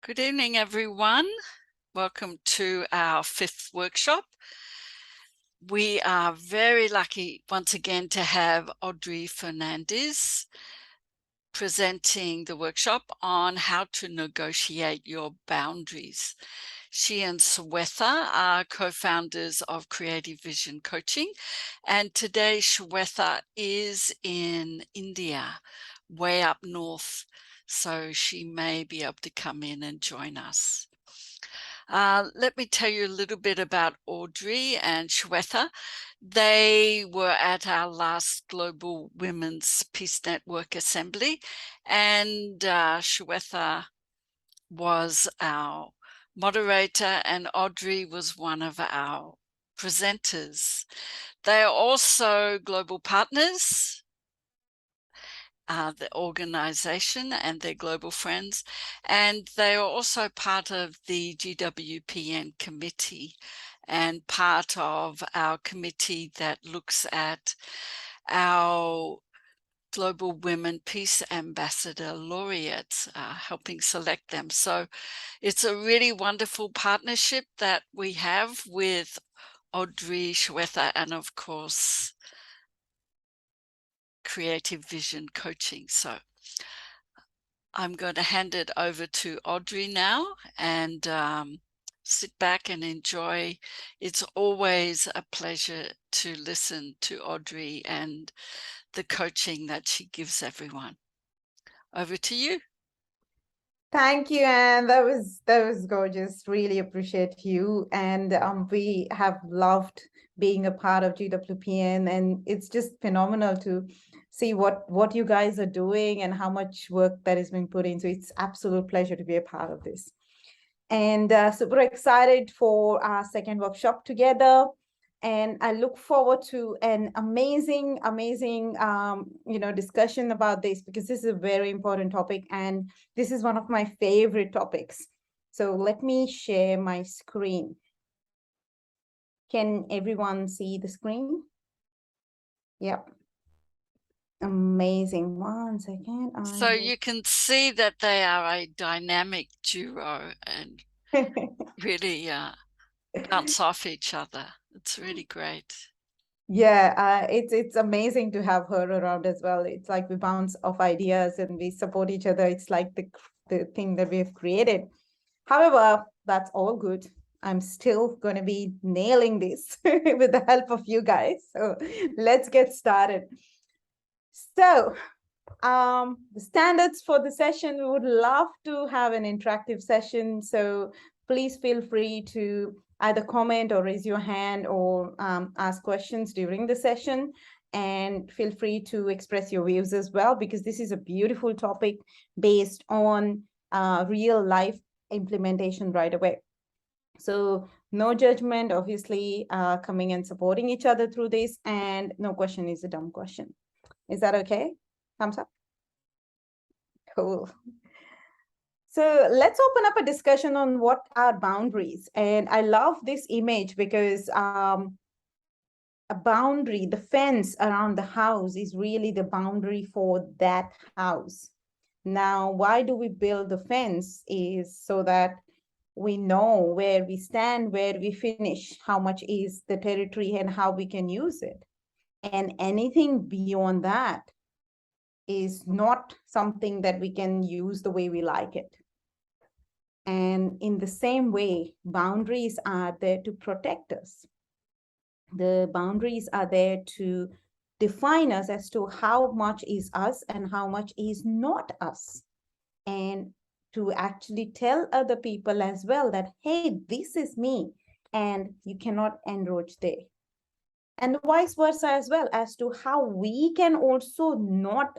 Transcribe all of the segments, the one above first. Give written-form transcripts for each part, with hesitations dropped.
Good evening, everyone. Welcome to our 5th workshop. We are very lucky once again to have Odri Fernandes presenting the workshop on how to negotiate your boundaries. She and Shweta are co-founders of CreatiVVision Coaching, and today Shweta is in India, way up north, so she may be able to come in and join us. Let me tell you a little bit about Odri and Shweta. They were at our last Global Women's Peace Network Assembly, and Shweta was our moderator and Odri was one of our presenters. They are also global partners, the organization and their global friends, and they are also part of the GWPN committee and part of our committee that looks at our Global Women Peace Ambassador laureates, helping select them. So it's a really wonderful partnership that we have with Odri, Shweta, and of course, CreatiVVision Coaching. So I'm going to hand it over to Odri now and sit back and enjoy. It's always a pleasure to listen to Odri and the coaching that she gives everyone. Over to you. Thank you, Anne. That was gorgeous. Really appreciate you. And we have loved being a part of GWPN, and it's just phenomenal to see what you guys are doing and how much work that is being put in. So it's absolute pleasure to be a part of this. And super excited for our second workshop together. And I look forward to an amazing discussion about this, because this is a very important topic and this is one of my favorite topics. So let me share my screen. Can everyone see the screen? Yep. Amazing. One second. So you can see that they are a dynamic duo and really bounce off each other. It's really great. Yeah, it's amazing to have her around as well. It's like we bounce off ideas and we support each other. It's like the thing that we've created. However, that's all good. I'm still going to be nailing this with the help of you guys. So let's get started. So the standards for the session, we would love to have an interactive session. So please feel free to either comment or raise your hand or ask questions during the session. And feel free to express your views as well, because this is a beautiful topic based on real life implementation right away. So no judgment, obviously, coming and supporting each other through this, and no question is a dumb question. Is that okay? Thumbs up. Cool. So let's open up a discussion on what are boundaries. And I love this image because a boundary, the fence around the house, is really the boundary for that house. Now, why do we build the fence? Is so that we know where we stand, where we finish, how much is the territory, and how we can use it. And anything beyond that is not something that we can use the way we like it. And in the same way, boundaries are there to protect us. The boundaries are there to define us as to how much is us and how much is not us. And to actually tell other people as well that, hey, this is me, and you cannot encroach there. And vice versa as well, as to how we can also not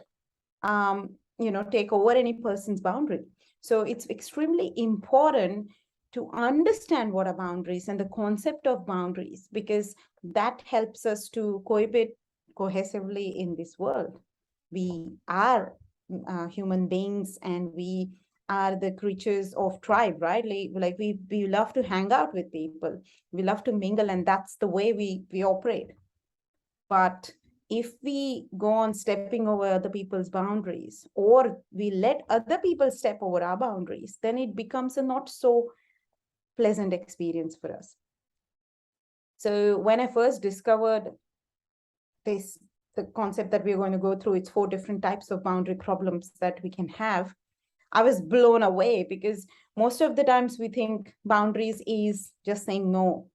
take over any person's boundary. So it's extremely important to understand what are boundaries and the concept of boundaries, because that helps us to cohabit cohesively in this world. We are human beings, and we are the creatures of tribe, right? Like we love to hang out with people, we love to mingle, and that's the way we operate. But if we go on stepping over other people's boundaries, or we let other people step over our boundaries, then it becomes a not so pleasant experience for us. So when I first discovered the concept that we're going to go through, it's 4 different types of boundary problems that we can have, I was blown away, because most of the times we think boundaries is just saying no,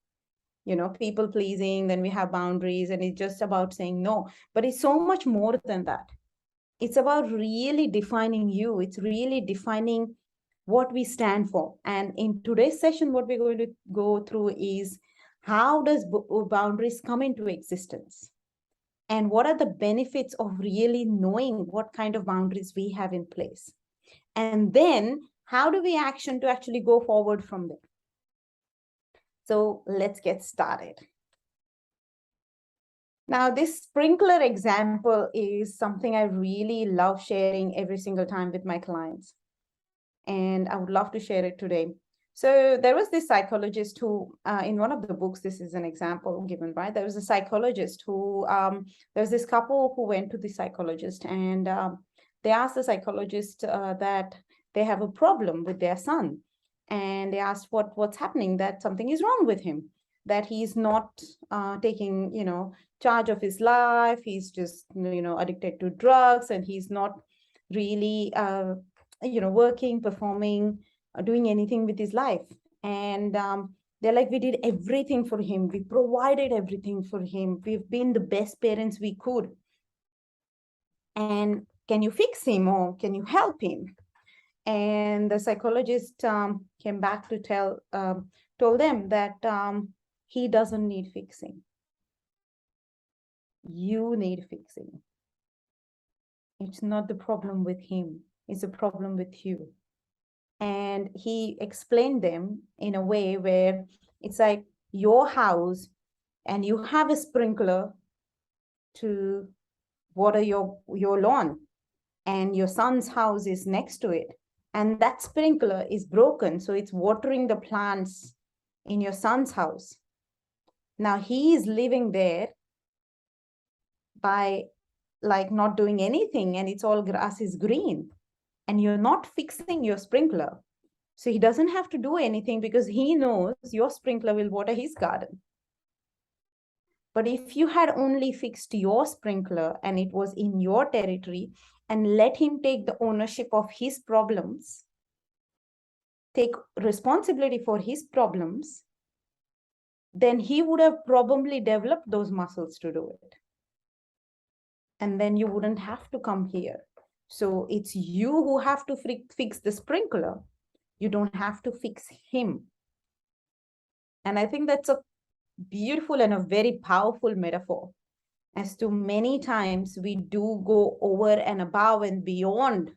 people pleasing, then we have boundaries and it's just about saying no. But it's so much more than that. It's about really defining you. It's really defining what we stand for. And in today's session, what we're going to go through is, how does boundaries come into existence? And what are the benefits of really knowing what kind of boundaries we have in place? And then how do we action to actually go forward from there? So let's get started. Now, this sprinkler example is something I really love sharing every single time with my clients. And I would love to share it today. So there was this psychologist who, in one of the books, this is an example given, right? There was a psychologist who, there's this couple who went to the psychologist, and they asked the psychologist that they have a problem with their son. And they asked what's happening, that something is wrong with him, that he's not taking, charge of his life. He's just, addicted to drugs, and he's not really, working, performing, doing anything with his life. And they're like, we did everything for him. We provided everything for him. We've been the best parents we could. And can you fix him, or can you help him? And the psychologist came back to told them that he doesn't need fixing. You need fixing. It's not the problem with him. It's a problem with you. And he explained them in a way where it's like your house, and you have a sprinkler to water your lawn, and your son's house is next to it, and that sprinkler is broken, so it's watering the plants in your son's house. Now he is living there by not doing anything, and it's all grass is green, and you're not fixing your sprinkler. So he doesn't have to do anything, because he knows your sprinkler will water his garden. But if you had only fixed your sprinkler and it was in your territory, and let him take the ownership of his problems, take responsibility for his problems, then he would have probably developed those muscles to do it. And then you wouldn't have to come here. So it's you who have to fix the sprinkler. You don't have to fix him. And I think that's a beautiful and a very powerful metaphor, as to many times we do go over and above and beyond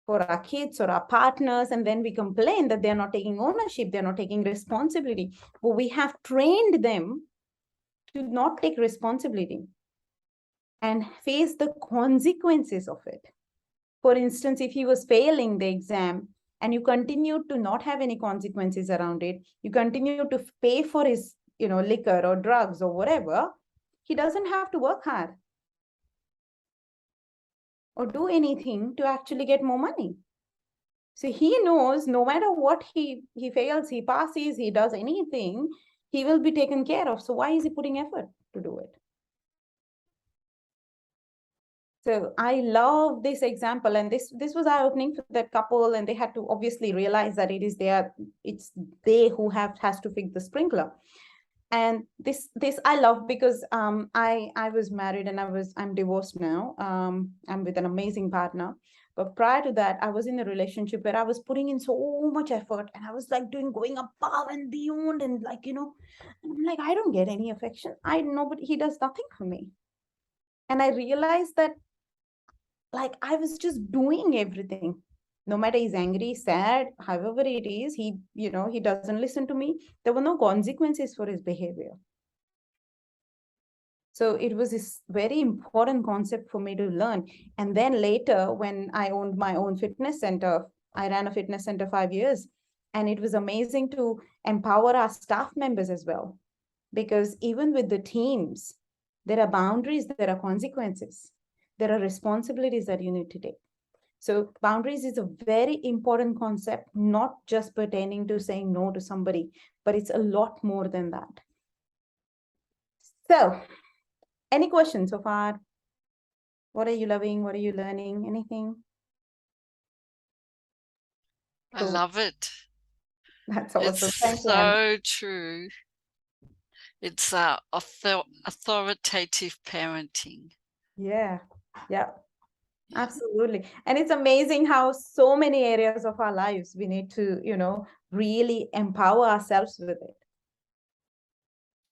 for our kids or our partners, and then we complain that they're not taking ownership, they're not taking responsibility. But we have trained them to not take responsibility and face the consequences of it. For instance, if he was failing the exam and you continue to not have any consequences around it, you continue to pay for his, liquor or drugs or whatever, he doesn't have to work hard or do anything to actually get more money. So he knows no matter what he fails, he passes, he does anything, he will be taken care of. So why is he putting effort to do it? So I love this example, and this was eye-opening for that couple, and they had to obviously realize that it's they who has to fix the sprinkler. And this I love, because I was married and I'm divorced now. I'm with an amazing partner. But prior to that, I was in a relationship where I was putting in so much effort, and I was going above and beyond, and and I'm like, I don't get any affection. I know, but he does nothing for me. And I realized that I was just doing everything. No matter he's angry, sad, however it is, he doesn't listen to me. There were no consequences for his behavior. So it was this very important concept for me to learn. And then later, when I owned my own fitness center, I ran a fitness center 5 years. And it was amazing to empower our staff members as well. Because even with the teams, There are boundaries, there are consequences. There are responsibilities that you need to take. So boundaries is a very important concept, not just pertaining to saying no to somebody, but it's a lot more than that. So, any questions so far? What are you loving? What are you learning? Anything? I love it. That's awesome. It's Thank you, Anne. so true. It's authoritative parenting. Yeah, absolutely. And it's amazing how so many areas of our lives we need to, really empower ourselves with it.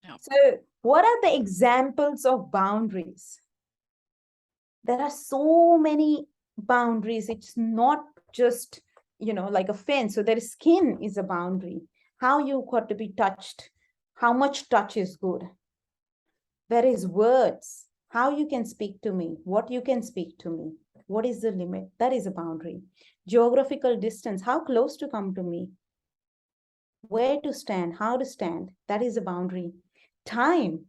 Yep. So, what are the examples of boundaries? There are so many boundaries. It's not just, like a fence. So, their skin is a boundary. How you got to be touched, how much touch is good. There is words, how you can speak to me, what you can speak to me, what is the limit? That is a boundary. Geographical distance, how close to come to me, where to stand, how to stand, that is a boundary. Time,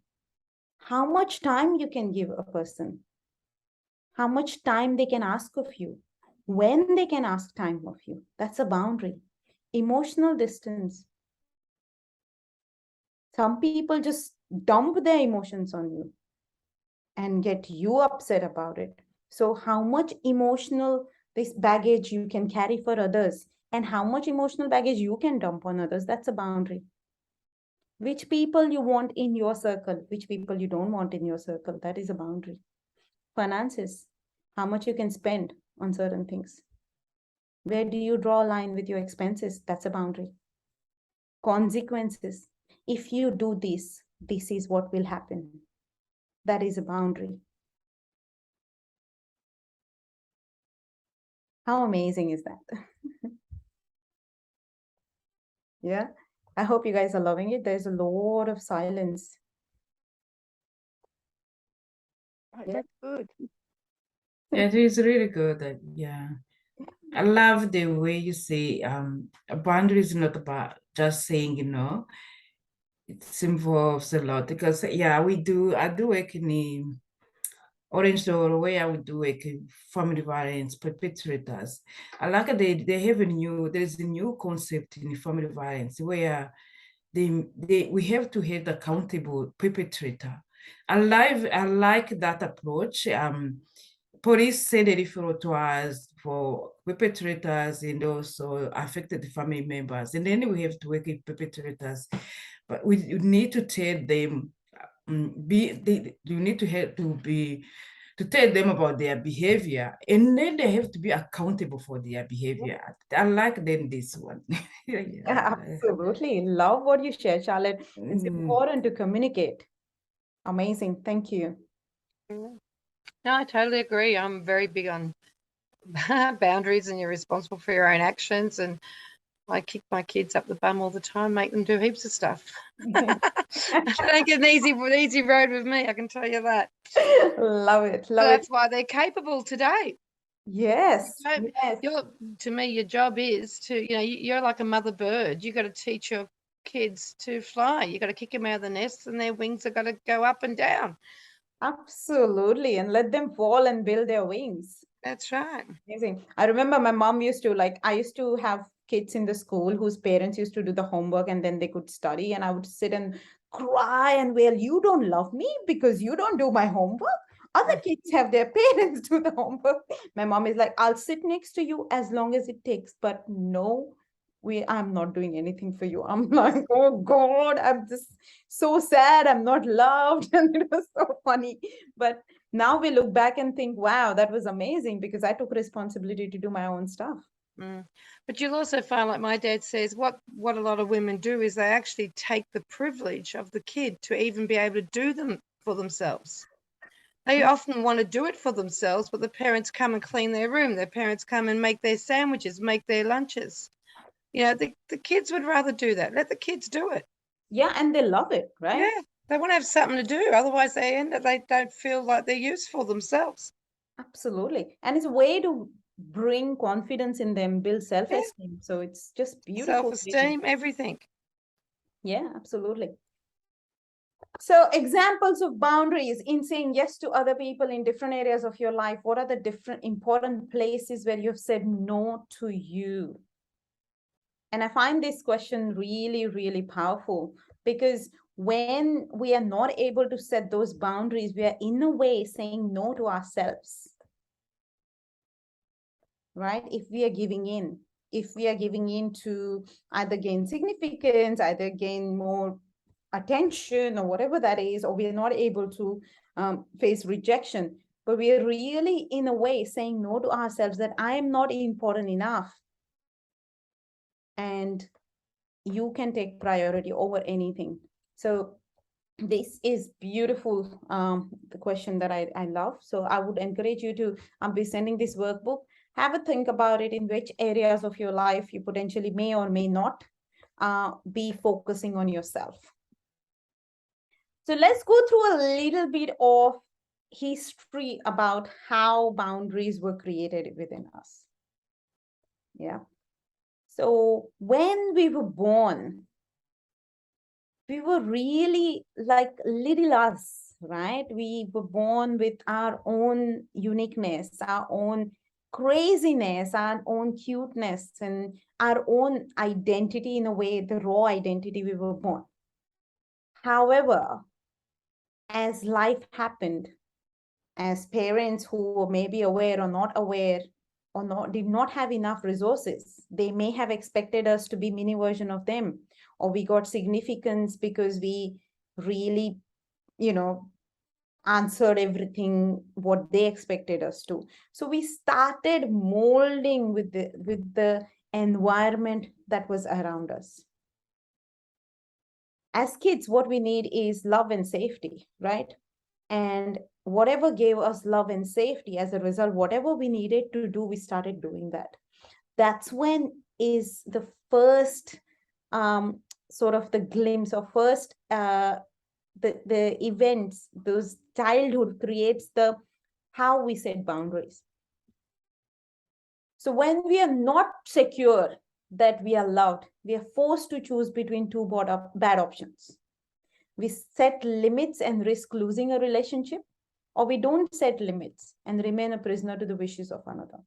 how much time you can give a person, how much time they can ask of you, when they can ask time of you, that's a boundary. Emotional distance, some people just dump their emotions on you and get you upset about it. So how much emotional this baggage you can carry for others and how much emotional baggage you can dump on others, that's a boundary. Which people you want in your circle, which people you don't want in your circle, that is a boundary. Finances, how much you can spend on certain things. Where do you draw a line with your expenses? That's a boundary. Consequences, if you do this, this is what will happen. That is a boundary. How amazing is that? Yeah, I hope you guys are loving it. There's a lot of silence. That's good. It is really good. Yeah. I love the way you say a boundary is not about just saying, it involves a lot because I do work in the Orange Door where I would do work in family violence perpetrators. I like they have there's a new concept in family violence where we have to have the accountable perpetrator. I like that approach. Police send a referral to us for perpetrators and also affected family members. And then we have to work with perpetrators, but we need to tell them, you need to tell them about their behavior, and then they have to be accountable for their behavior. I like them this one. Yeah, absolutely. Love what you share, Charlotte. It's important to communicate. Amazing. Thank you. No, I totally agree. I'm very big on boundaries, and you're responsible for your own actions. And I kick my kids up the bum all the time, make them do heaps of stuff. They don't get an easy road with me, I can tell you that. Love it. That's why they're capable today. Yes. To me, your job is to, you're like a mother bird. You got to teach your kids to fly. You got to kick them out of the nest, and their wings are got to go up and down. Absolutely. And let them fall and build their wings. That's right. Amazing. I remember my mom used to I used to have kids in the school whose parents used to do the homework and then they could study. And I would sit and cry and wail, you don't love me because you don't do my homework. Other kids have their parents do the homework. My mom is like, I'll sit next to you as long as it takes. But no, I'm not doing anything for you. I'm like, oh God, I'm just so sad. I'm not loved. And it was so funny. But now we look back and think, wow, that was amazing because I took responsibility to do my own stuff. But you'll also find, like my dad says, what a lot of women do is they actually take the privilege of the kid to even be able to do them for themselves. They often want to do it for themselves, but the parents come and clean their room. Their parents come and make their sandwiches, make their lunches. The kids would rather do that. Let the kids do it. Yeah, and they love it, right? Yeah, they want to have something to do. Otherwise, they don't feel like they're useful themselves. Absolutely. And it's a way to bring confidence in them, build self-esteem. Yeah. So it's just beautiful. Self-esteem, everything. Yeah, absolutely. So examples of boundaries in saying yes to other people in different areas of your life. What are the different important places where you've said no to you? And I find this question really, really powerful, because when we are not able to set those boundaries, we are in a way saying no to ourselves, right? If we are giving in to either gain significance, either gain more attention or whatever that is, or we are not able to face rejection, but we are really in a way saying no to ourselves, that I am not important enough, and you can take priority over anything. So this is beautiful, the question that I love. So I would encourage you to be sending this workbook. Have a think about it, in which areas of your life you potentially may or may not be focusing on yourself. So let's go through a little bit of history about how boundaries were created within us. Yeah. So when we were born, we were really like little us, right? We were born with our own uniqueness, our own craziness, our own cuteness, and our own identity, in a way, the raw identity we were born. However, as life happened, as parents who were maybe aware or not aware, or not did not have enough resources, they may have expected us to be mini version of them, or we got significance because we really, answered everything what they expected us to. So we started molding with the environment that was around us. As kids, what we need is love and safety, right? And whatever gave us love and safety, as a result, whatever we needed to do, we started doing that. That's when is the first sort of the glimpse, or first the events, those childhood creates the how we set boundaries. So when we are not secure that we are loved, we are forced to choose between two bad options. We set limits and risk losing a relationship, or we don't set limits and remain a prisoner to the wishes of another.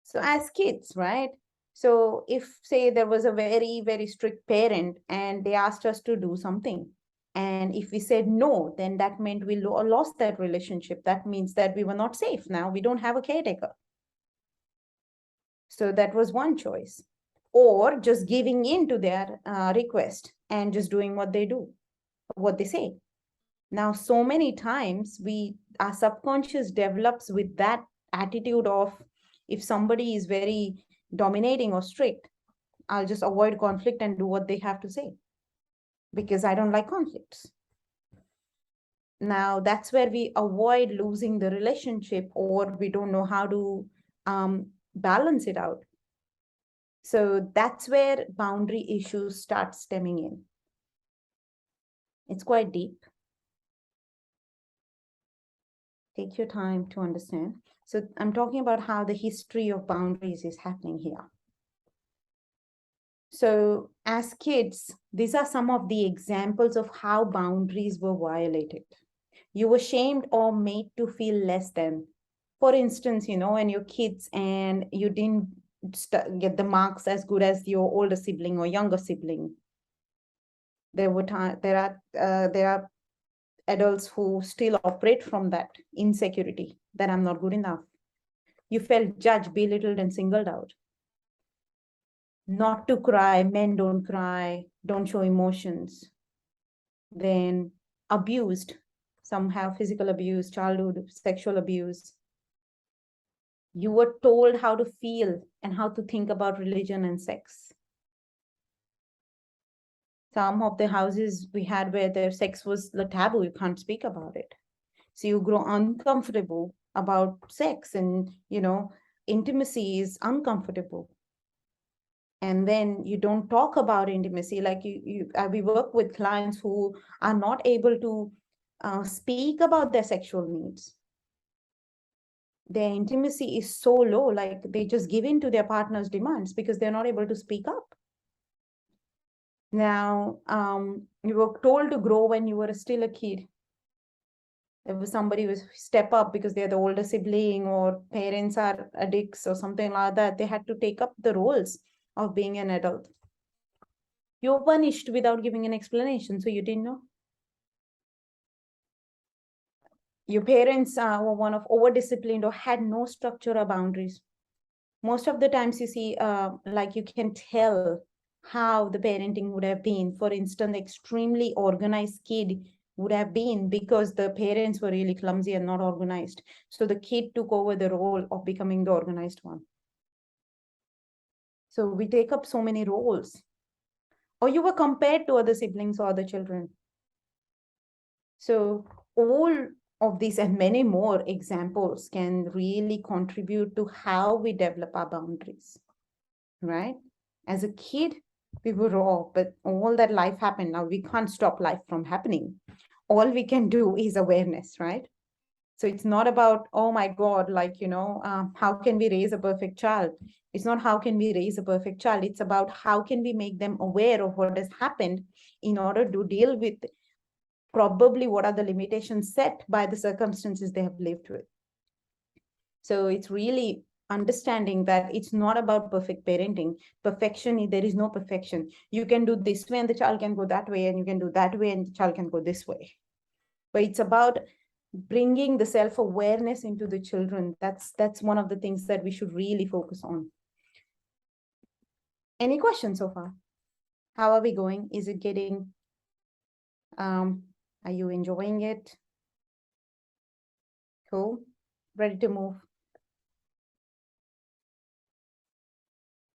So as kids, right? So if, say, there was a very, very strict parent and they asked us to do something, and if we said no, then that meant we lost that relationship. That means that we were not safe. Now we don't have a caretaker. So that was one choice. Or just giving in to their request and just doing what they do, what they say. Now, so many times our subconscious develops with that attitude of, if somebody is very dominating or strict, I'll just avoid conflict and do what they have to say, because I don't like conflicts. Now, that's where we avoid losing the relationship, or we don't know how to balance it out. So that's where boundary issues start stemming in. It's quite deep. Take your time to understand. So I'm talking about how the history of boundaries is happening here. So as kids, these are some of the examples of how boundaries were violated. You were shamed or made to feel less than. For instance, when you're kids and you didn't get the marks as good as your older sibling or younger sibling, there are adults who still operate from that insecurity, that I'm not good enough. You felt judged, belittled, and singled out. Not to cry, men don't cry, don't show emotions. Then abused, some have physical abuse, childhood sexual abuse. You were told how to feel and how to think about religion and sex. Some of the houses we had where their sex was the taboo, you can't speak about it. So you grow uncomfortable about sex, and intimacy is uncomfortable. And then you don't talk about intimacy. Like we work with clients who are not able to speak about their sexual needs. Their intimacy is so low, like they just give in to their partner's demands because they're not able to speak up. Now, you were told to grow when you were still a kid. If somebody was step up because they're the older sibling or parents are addicts or something like that, they had to take up the roles of being an adult. You were punished without giving an explanation, so you didn't know. Your parents were one of over-disciplined or had no structure or boundaries. Most of the times you see, like you can tell how the parenting would have been. For instance, extremely organized kid would have been because the parents were really clumsy and not organized. So the kid took over the role of becoming the organized one. So we take up so many roles. Or you were compared to other siblings or other children. So all of these and many more examples can really contribute to how we develop our boundaries, right? As a kid, we were raw, but all that life happened. Now we can't stop life from happening. All we can do is awareness, right? So it's not about, oh my God, like, how can we raise a perfect child? It's not how can we raise a perfect child. It's about how can we make them aware of what has happened in order to deal with probably what are the limitations set by the circumstances they have lived with. So it's really understanding that it's not about perfect parenting. Perfection, there is no perfection. You can do this way and the child can go that way, and you can do that way and the child can go this way. But it's about bringing the self-awareness into the children. That's one of the things that we should really focus on. Any questions so far? How are we going? Is it getting, are you enjoying it? Cool. Ready to move.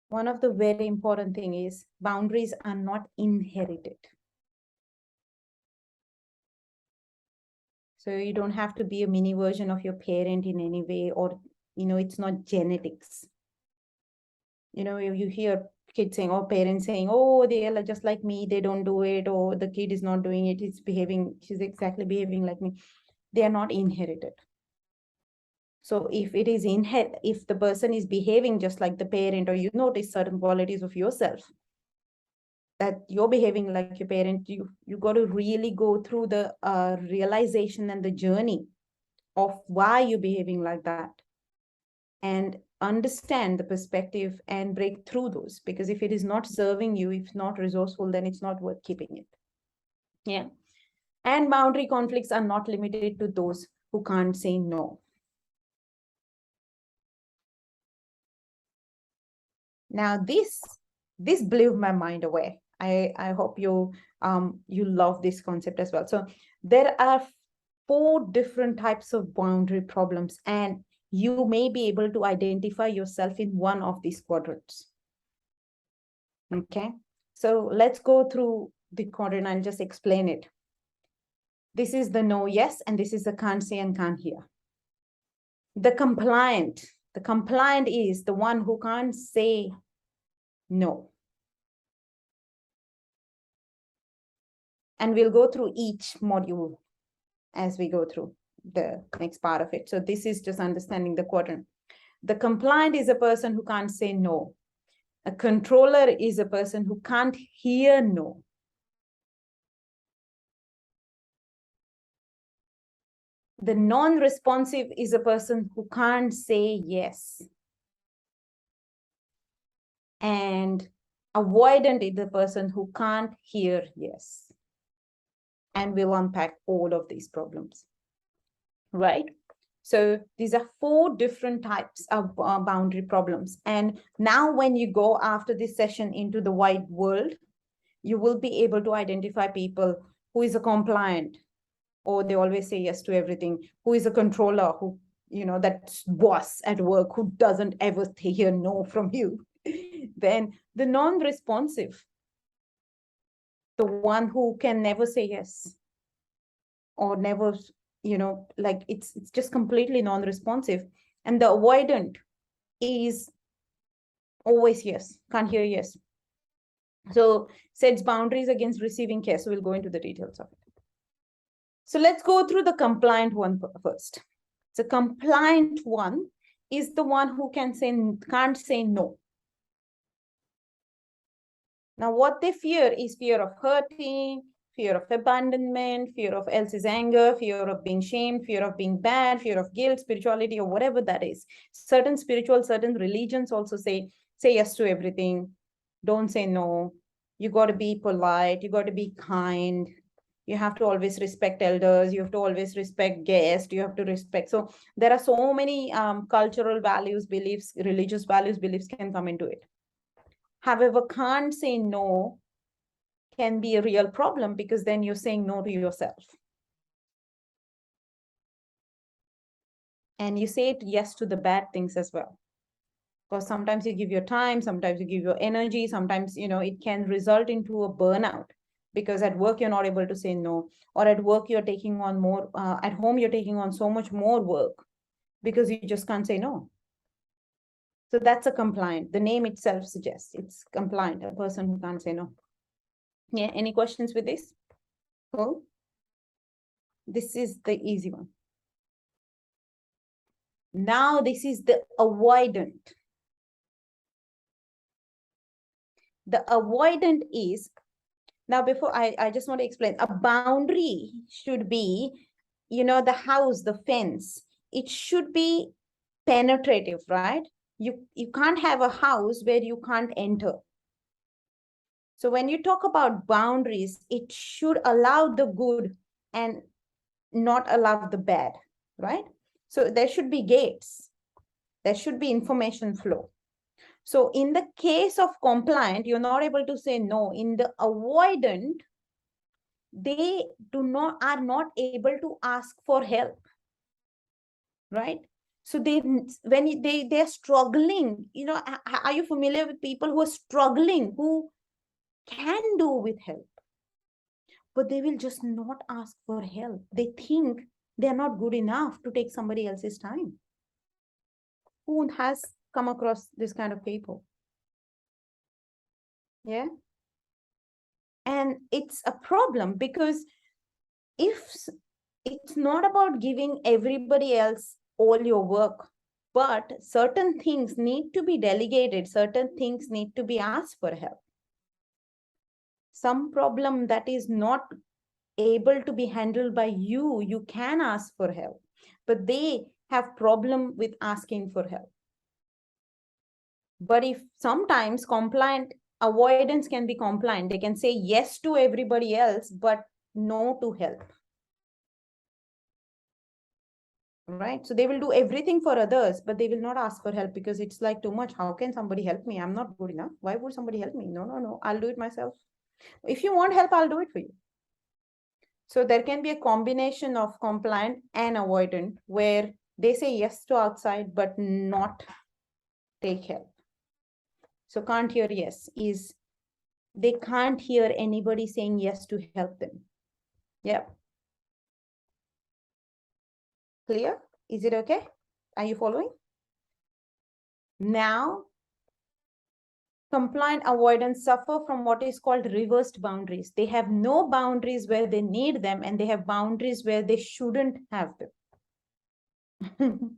One of the very important thing is boundaries are not inherited. So you don't have to be a mini version of your parent in any way, or, it's not genetics. You hear kids saying, or parents saying, oh, they are just like me, they don't do it, or the kid is not doing it, she's exactly behaving like me. They are not inherited. So if it is if the person is behaving just like the parent, or you notice certain qualities of yourself that you're behaving like your parent, you got to really go through the realization and the journey of why you're behaving like that, and understand the perspective and break through those. Because if it is not serving you, if not resourceful, then it's not worth keeping it. Yeah. And boundary conflicts are not limited to those who can't say no. Now this blew my mind away. I hope you love this concept as well. So there are 4 different types of boundary problems, and you may be able to identify yourself in one of these quadrants. Okay, so let's go through the quadrant and just explain it. This is the no, yes, and this is the can't say and can't hear. The compliant is the one who can't say no. And we'll go through each module as we go through the next part of it. So this is just understanding the quadrant. The compliant is a person who can't say no. A controller is a person who can't hear no. The non-responsive is a person who can't say yes. And avoidant is the person who can't hear yes. And we'll unpack all of these problems, right? So these are 4 different types of boundary problems. And now when you go after this session into the wide world, you will be able to identify people who is a compliant, or they always say yes to everything, who is a controller, who, that boss at work who doesn't ever hear no from you. Then the non-responsive, the one who can never say yes, or never, like it's just completely non-responsive. And the avoidant is always yes, can't hear yes. So sets boundaries against receiving care. So we'll go into the details of it. So let's go through the compliant one first. The compliant one is the one who can't say no. Now, what they fear is fear of hurting, fear of abandonment, fear of else's anger, fear of being shamed, fear of being bad, fear of guilt, spirituality, or whatever that is. Certain religions also say yes to everything. Don't say no. You got to be polite. You got to be kind. You have to always respect elders. You have to always respect guests. You have to respect. So there are so many cultural values, beliefs, religious values, beliefs can come into it. However, can't say no can be a real problem, because then you're saying no to yourself. And you say yes to the bad things as well. Because sometimes you give your time, sometimes you give your energy, sometimes, it can result into a burnout, because at work you're not able to say no, or at work you're taking on more, at home you're taking on so much more work because you just can't say no. So that's a compliant. The name itself suggests it's compliant, a person who can't say no. Yeah, any questions with this? Cool. This is the easy one. Now this is the avoidant. The avoidant is, now before I just want to explain, a boundary should be, the house, the fence, it should be penetrative, right? You can't have a house where you can't enter. So when you talk about boundaries, it should allow the good and not allow the bad, right? So there should be gates. There should be information flow. So in the case of compliant, you're not able to say no. In the avoidant, they are not able to ask for help, right? So they're struggling, are you familiar with people who are struggling, who can do with help, but they will just not ask for help? They think they're not good enough to take somebody else's time. Who has come across this kind of people? Yeah. And it's a problem, because if it's not about giving everybody else all your work, but certain things need to be delegated, certain things need to be asked for help. Some problem that is not able to be handled by you, you can ask for help, but they have problem with asking for help. But if sometimes compliant, avoidance can be compliant, they can say yes to everybody else, but no to help. Right? So they will do everything for others, but they will not ask for help, because it's like too much. How can somebody help me? I'm not good enough. Why would somebody help me? No. I'll do it myself. If you want help, I'll do it for you. So there can be a combination of compliant and avoidant, where they say yes to outside, but not take help. So can't hear yes is they can't hear anybody saying yes to help them. Yep. Clear? Is it okay? Are you following? Now, compliant avoidants suffer from what is called reversed boundaries. They have no boundaries where they need them, and they have boundaries where they shouldn't have them.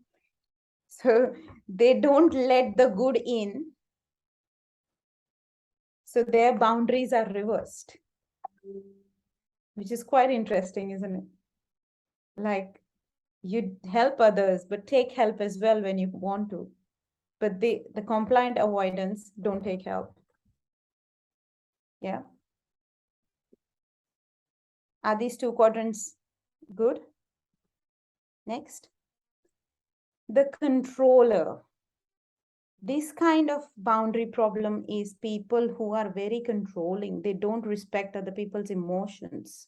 So they don't let the good in. So their boundaries are reversed, which is quite interesting, isn't it? Like, you help others, but take help as well when you want to. But the compliant avoidance don't take help. Yeah. Are these two quadrants good? Next. The controller. This kind of boundary problem is people who are very controlling. They don't respect other people's emotions.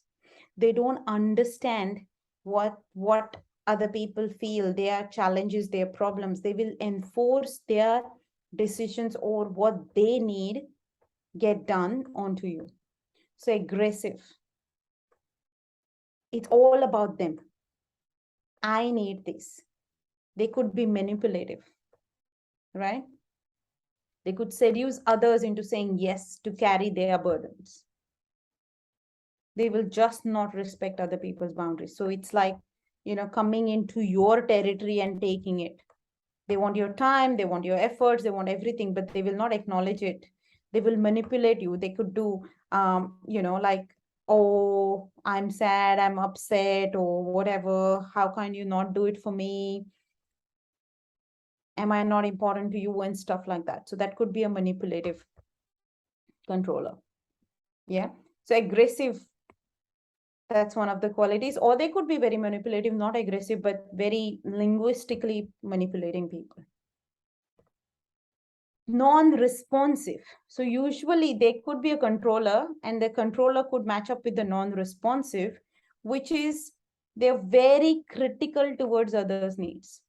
They don't understand what other people feel, their challenges, their problems. They will enforce their decisions or what they need get done onto you. So aggressive. It's all about them. I need this. They could be manipulative, right? They could seduce others into saying yes to carry their burdens. They will just not respect other people's boundaries. So it's like, coming into your territory and taking it. They want your time, they want your efforts, they want everything, but they will not acknowledge it. They will manipulate you. They could do, like, oh, I'm sad, I'm upset, or whatever. How can you not do it for me? Am I not important to you? And stuff like that. So that could be a manipulative controller. Yeah. So aggressive, that's one of the qualities. Or they could be very manipulative, not aggressive, but very linguistically manipulating people. Non-responsive. So usually they could be a controller, and the controller could match up with the non-responsive, which is they're very critical towards others' needs.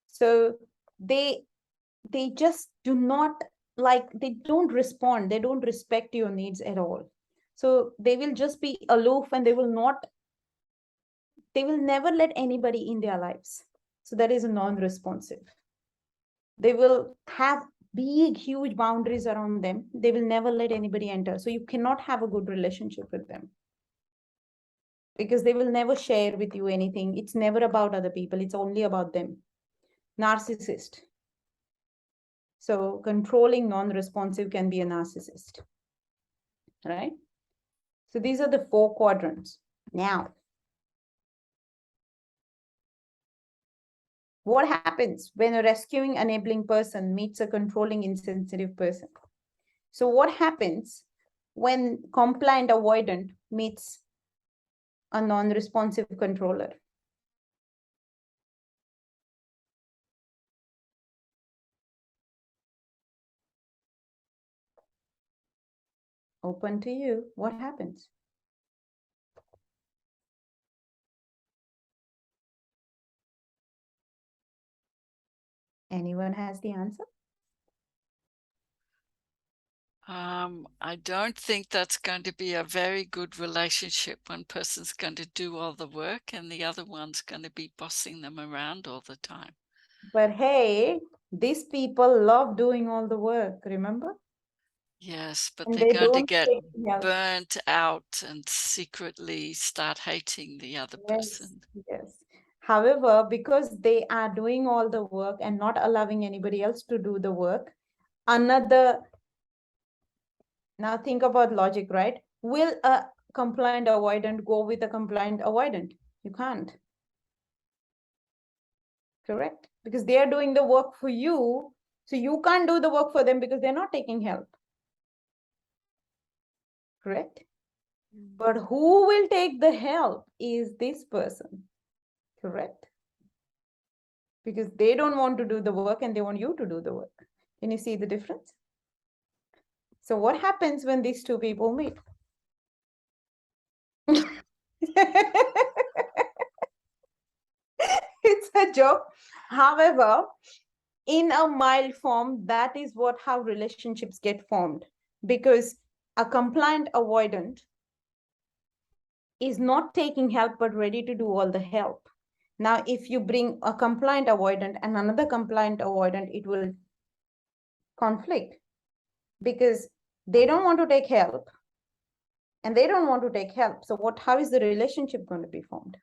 So they just do not, like, they don't respond, they don't respect your needs at all. So they will just be aloof, and they will never let anybody in their lives. So that is a non-responsive. They will have big, huge boundaries around them. They will never let anybody enter. So you cannot have a good relationship with them, because they will never share with you anything. It's never about other people. It's only about them. Narcissist. So controlling, non-responsive can be a narcissist, right? So these are the 4 quadrants. Now, what happens when a rescuing, enabling person meets a controlling, insensitive person? So what happens when compliant, avoidant meets a non-responsive controller? Open to you. What happens? Anyone has the answer? I don't think that's going to be a very good relationship. One person's going to do all the work and the other one's going to be bossing them around all the time. But hey, these people love doing all the work, remember? Yes, but And they're they going to don't get take help. burnt out and secretly start hating the other Yes, person. yes. However, because they are doing all the work and not allowing anybody else to do the work, now think about logic, right? Will a compliant avoidant go with a compliant avoidant? You can't. Correct? Because they are doing the work for you. So you can't do the work for them because they're not taking help. Correct? But who will take the help is this person. Correct? Because they don't want to do the work and they want you to do the work. Can you see the difference? So what happens when these 2 people meet? It's a joke. However, in a mild form, that is how relationships get formed. Because a compliant avoidant is not taking help but ready to do all the help. Now, if you bring a compliant avoidant and another compliant avoidant, it will conflict, because they don't want to take help and they don't want to take help. So how is the relationship going to be formed?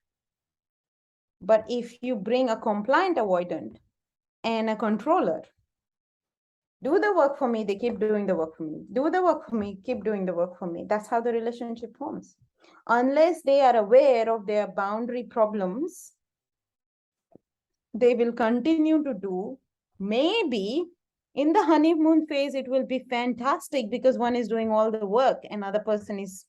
But if you bring a compliant avoidant and a controller, do the work for me, they keep doing the work for me. Do the work for me, keep doing the work for me. That's how the relationship forms. Unless they are aware of their boundary problems, they will continue to do. Maybe in the honeymoon phase, it will be fantastic because one is doing all the work and other person is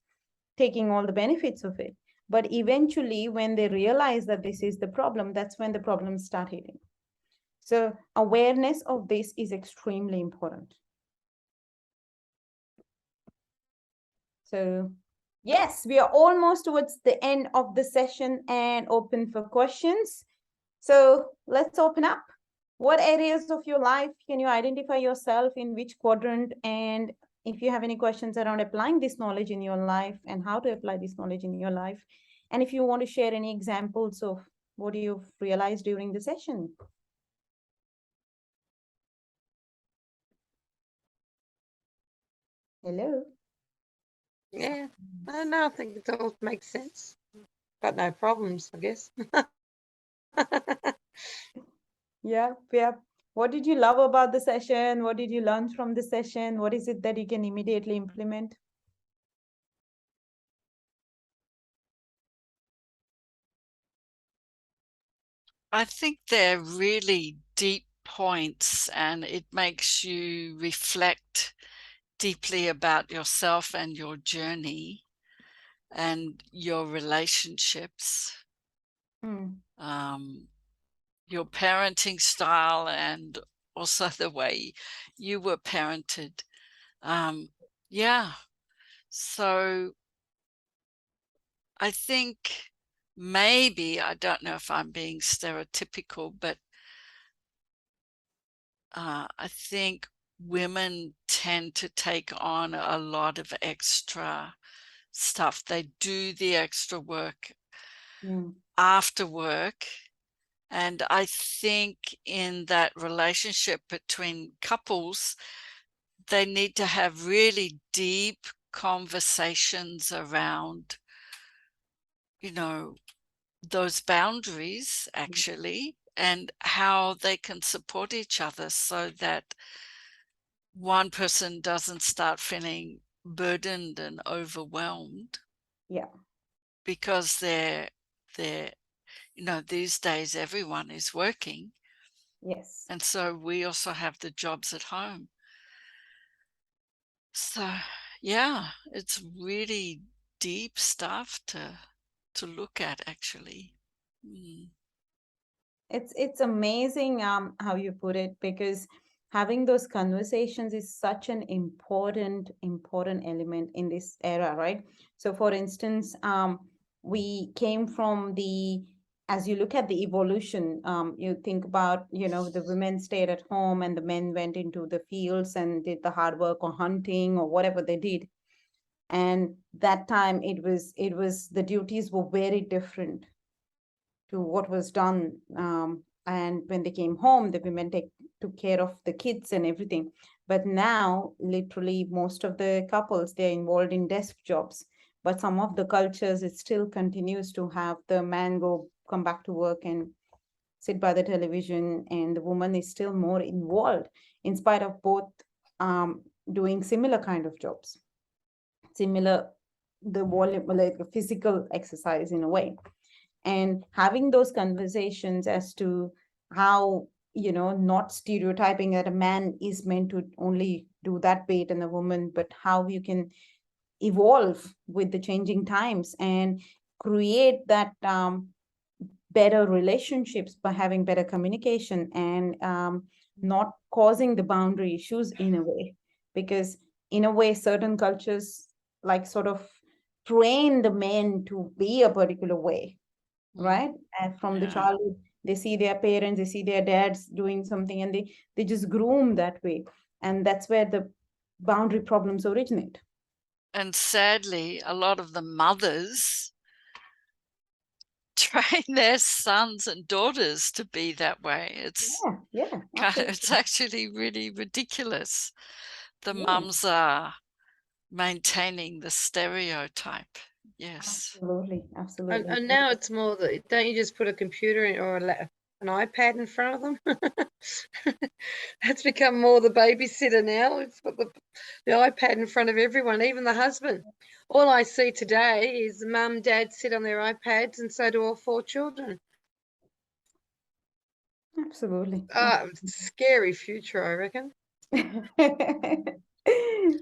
taking all the benefits of it. But eventually, when they realize that this is the problem, that's when the problems start hitting. So awareness of this is extremely important. So yes, we are almost towards the end of the session and open for questions. So let's open up. What areas of your life can you identify yourself in, which quadrant? And if you have any questions around applying this knowledge in your life and how to apply this knowledge in your life, and if you want to share any examples of what you've realized during the session. Hello. Yeah, I don't know. I think it all makes sense. Got no problems, I guess. Yeah. What did you love about the session? What did you learn from the session? What is it that you can immediately implement? I think they're really deep points, and it makes you reflect deeply about yourself and your journey and your relationships, your parenting style, and also the way you were parented. Yeah. So I think maybe, I don't know if I'm being stereotypical, but I think women tend to take on a lot of extra stuff. They do the extra work after work. And I think in that relationship between couples, they need to have really deep conversations around, you know, those boundaries actually, and how they can support each other so that one person doesn't start feeling burdened and overwhelmed. Yeah. Because they're, you know, these days everyone is working. Yes. And so we also have the jobs at home. So yeah, it's really deep stuff to look at actually. It's amazing how you put it, because having those conversations is such an important element in this era, right? So for instance, we came from the, as you look at the evolution, you think about, you know, the women stayed at home and the men went into the fields and did the hard work or hunting or whatever they did. And that time it was the duties were very different to what was done. And when they came home, the women took care of the kids and everything. But now, literally, most of the couples, they're involved in desk jobs. But some of the cultures, it still continues to have the man come back to work and sit by the television, and the woman is still more involved, in spite of both doing similar kind of jobs, similar the volume, like a physical exercise in a way. And having those conversations as to how, you know, not stereotyping that a man is meant to only do that bit and a woman, but how you can evolve with the changing times and create that better relationships by having better communication and not causing the boundary issues in a way. Because in a way, certain cultures like sort of train the men to be a particular way, right? And from the childhood, they see their parents, they see their dads doing something, and they just groom that way. And that's where the boundary problems originate. And sadly, a lot of the mothers train their sons and daughters to be that way. It's it's actually really ridiculous. The mums are maintaining the stereotype. Yes. Absolutely. And now it's more that, don't you just put a computer in or an iPad in front of them? That's become more the babysitter now. It's got the iPad in front of everyone, even the husband. All I see today is mum, dad sit on their iPads, and so do all 4 children. Absolutely. Scary future, I reckon.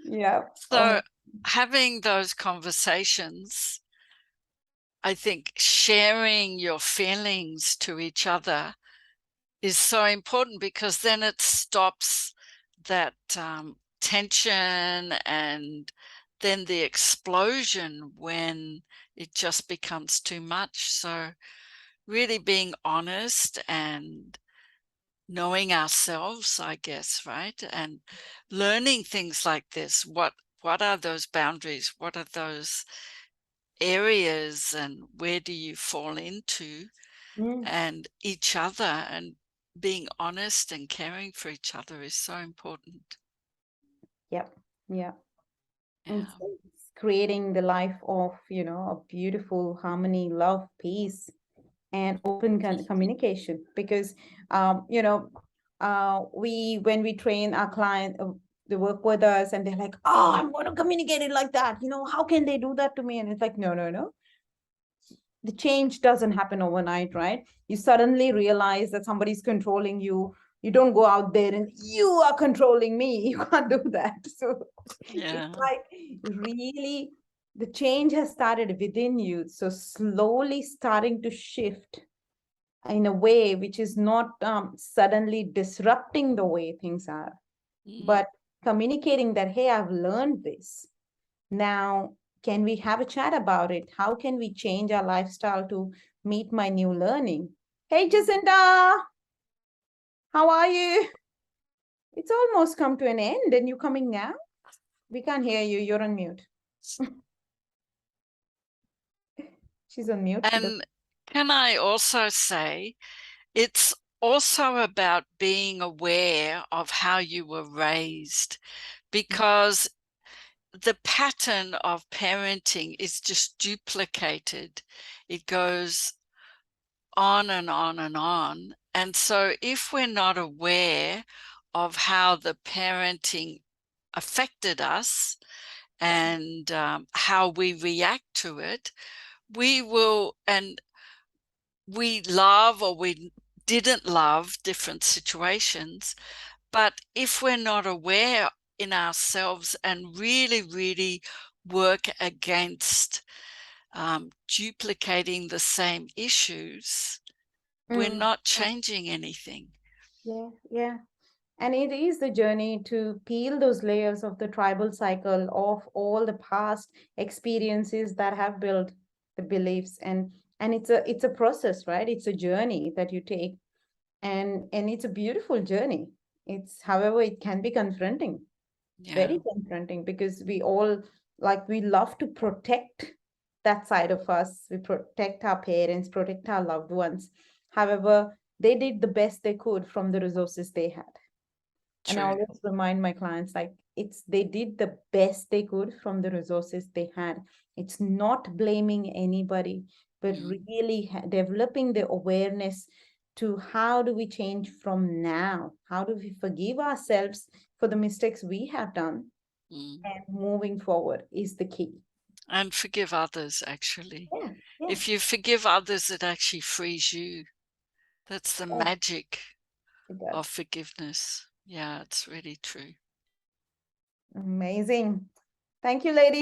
Yeah. So having those conversations, I think sharing your feelings to each other is so important, because then it stops that tension and then the explosion when it just becomes too much. So really being honest and knowing ourselves, I guess, right? And learning things like this. What are those boundaries? What are those areas, and where do you fall into? And each other, and being honest and caring for each other is so important. Yeah. And it's creating the life of, you know, a beautiful harmony, love, peace, and open communication. Because you know, when we train our client, they work with us and they're like, oh, I'm going to communicate it like that. How can they do that to me? And it's like, no. The change doesn't happen overnight, right? You suddenly realize that somebody's controlling you. You don't go out there and you are controlling me. You can't do that. So Yeah. it's like really the change has started within you. So slowly starting to shift in a way which is not suddenly disrupting the way things are, but communicating that, hey, I've learned this. Now, can we have a chat about it? How can we change our lifestyle to meet my new learning? Hey, Jacinta, how are you? It's almost come to an end and you coming now? We can't hear you. You're on mute. She's on mute. And can I also say, it's also about being aware of how you were raised, because the pattern of parenting is just duplicated. It goes on and on and on. And so if we're not aware of how the parenting affected us and how we react to it, we will, and we love or we didn't love different situations. But if we're not aware in ourselves and really, really work against duplicating the same issues, we're not changing anything. Yeah. And it is the journey to peel those layers of the tribal cycle of all the past experiences that have built the beliefs. And it's a process, right? It's a journey that you take. And it's a beautiful journey. However, it can be confronting, very confronting, because we all we love to protect that side of us. We protect our parents, protect our loved ones. However, they did the best they could from the resources they had. And I always remind my clients, they did the best they could from the resources they had. It's not blaming anybody, but really developing the awareness to how do we change from now? How do we forgive ourselves for the mistakes we have done? And moving forward is the key. And forgive others, actually. Yeah. If you forgive others, it actually frees you. That's the magic of forgiveness. Yeah, it's really true. Amazing. Thank you, ladies.